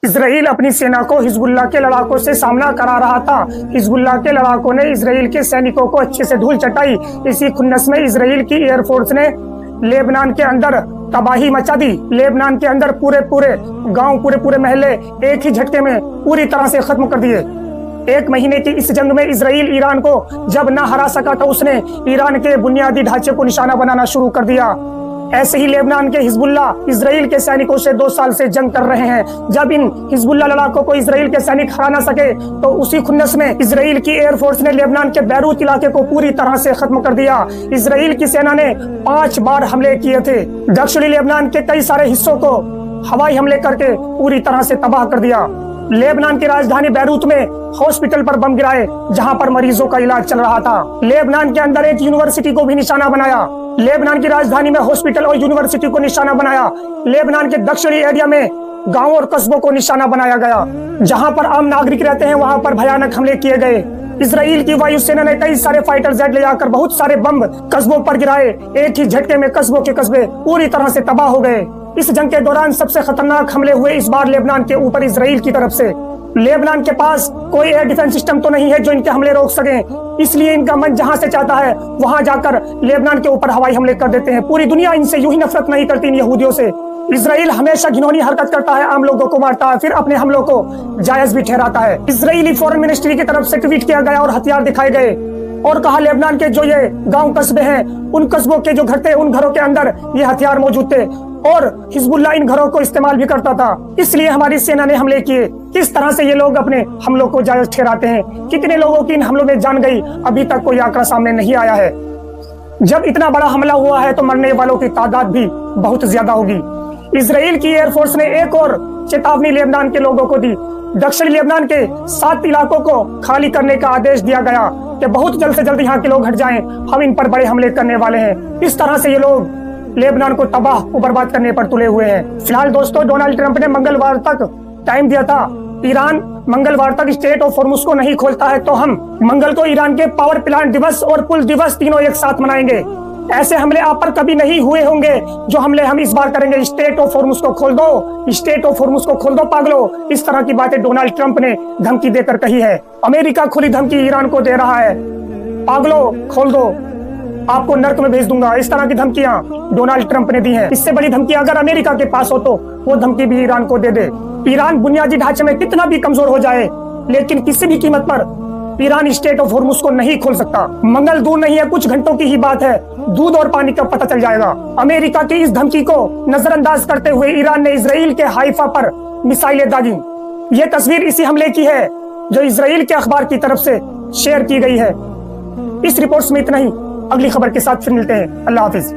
Israel अपनी सेना को हिजबुल्लाह के लड़ाकों से सामना करा रहा था। हिजबुल्लाह के लड़ाकों ने इजराइल के सैनिकों को अच्छे से धूल चटाई। इसी खुन्नस में इजराइल की एयरफोर्स ने लेबनान के अंदर तबाही मचा दी। लेबनान के अंदर पूरे गांव, पूरे महल्ले एक ही झटके में पूरी तरह से खत्म कर दिए। 1 महीने की इस जंग में इजराइल ईरान को जब ना हरा सका तो उसने ईरान के बुनियादी ढांचे को निशाना बनाना शुरू कर दिया। ऐसे ही लेबनान के हिजबुल्लाह इजराइल के सैनिकों से 2 साल से जंग कर रहे हैं। जब इन हिजबुल्लाह लड़ाकों को इजराइल के सैनिक हरा ना सके तो उसी खुन्नस में इजराइल की एयरफोर्स ने लेबनान के बैरूत इलाके को पूरी तरह से खत्म कर दिया। इजराइल की सेना ने 5 बार हमले किए थे। दक्षिणी लेबनान के कई सारे हिस्सों को हवाई हमले करके पूरी तरह से तबाह कर दिया। लेबनान की राजधानी बैरूत में हॉस्पिटल पर बम गिराए जहां पर मरीजों का इलाज चल रहा था। लेबनान के अंदर एक यूनिवर्सिटी को भी निशाना बनाया। लेबनान की राजधानी में हॉस्पिटल और यूनिवर्सिटी को निशाना बनाया। लेबनान के दक्षिणी एरिया में गांवों और कस्बों को निशाना बनाया गया। जहां पर आम नागरिक रहते हैं वहां पर भयानक हमले किए गए। इजराइल की वायुसेना ने कई सारे फाइटर जेट ले जाकर बहुत सारे बम कस्बों पर गिराए। एक ही झटके में कस्बों के कस्बे पूरी तरह से तबाह हो गए। इस जंग के दौरान सबसे खतरनाक हमले हुए इस बार लेबनान के ऊपर इजराइल की तरफ से। लेबनान के पास कोई एयर डिफेंस सिस्टम तो नहीं है जो इनके हमले रोक सके, इसलिए इनका मन जहां से चाहता है वहां जाकर लेबनान के ऊपर हवाई हमले कर देते हैं। पूरी दुनिया इनसे यूं ही नफरत नहीं करती इन यहूदियों से। इजराइल हमेशा घिनौनी हरकत करता है, आम लोगों को मारता है, फिर अपने हमलों को जायज भी ठहराता है। इजरायली फॉरेन मिनिस्ट्री की तरफ से ट्वीट किया गया और हथियार दिखाए गए और कहा लेबनान के जो ये गांव कस्बे हैं उन कस्बों के जो घर थे उन घरों के अंदर ये हथियार मौजूद थे और हिजबुल्लाह इन घरों को इस्तेमाल भी करता था, इसलिए हमारी सेना ने हमले किए। किस तरह से ये लोग अपने हमलों को जायज ठहराते हैं। कितने लोगों की इन हमलों में जान गई, अभी तक कोई आंकड़ा सामने नहीं आया है। जब इतना बड़ा हमला हुआ है तो मरने वालों की तादाद भी बहुत ज्यादा होगी। इजराइल की एयरफोर्स ने एक और चेतावनी लेबनान के लोगों को दी। दक्षिणी लेबनान के 7 इलाकों को खाली करने का आदेश दिया गया कि बहुत जल्द से जल्द यहाँ के लोग हट जाएं, हम इन पर बड़े हमले करने वाले हैं। इस तरह से ये लोग लेबनान को तबाह और बर्बाद करने पर तुले हुए हैं। फिलहाल दोस्तों, डोनाल्ड ट्रंप ने मंगलवार तक टाइम दिया था। ईरान मंगलवार तक स्ट्रेट ऑफ हॉर्मुज को नहीं खोलता है तो हम मंगल को ईरान के पावर प्लांट दिवस और पुल दिवस तीनों एक साथ मनाएंगे। ऐसे हमले आप पर कभी नहीं हुए होंगे जो हमले हम इस बार करेंगे। स्ट्रेट ऑफ हॉर्मुज को खोल दो, स्ट्रेट ऑफ हॉर्मुज को खोल दो पागलो। इस तरह की बातें डोनाल्ड ट्रंप ने धमकी देकर कही है। अमेरिका खुली धमकी ईरान को दे रहा है, पागलो खोल दो, आपको नर्क में भेज दूंगा। इस तरह की धमकियां डोनाल्ड ट्रंप ने दी हैं। इससे बड़ी धमकी अगर अमेरिका के पास हो तो वो धमकी भी ईरान को दे दे। ईरान बुनियादी ढांचे में कितना भी कमजोर हो जाए लेकिन किसी भी कीमत पर ईरान स्ट्रेट ऑफ हॉर्मुज को नहीं खोल सकता। मंगल दूर नहीं है, कुछ घंटों की ही बात है, दूध और पानी का पता चल जाएगा। अमेरिका की इस धमकी को नजरअंदाज करते हुए ईरान ने इजराइल के हाइफा पर मिसाइलें दागी। ये तस्वीर इसी हमले की है जो इजराइल के अखबार की तरफ से शेयर की गई है। इस रिपोर्ट्स में इतना ही। अगली खबर के साथ फिर मिलते हैं। अल्लाह हाफिज।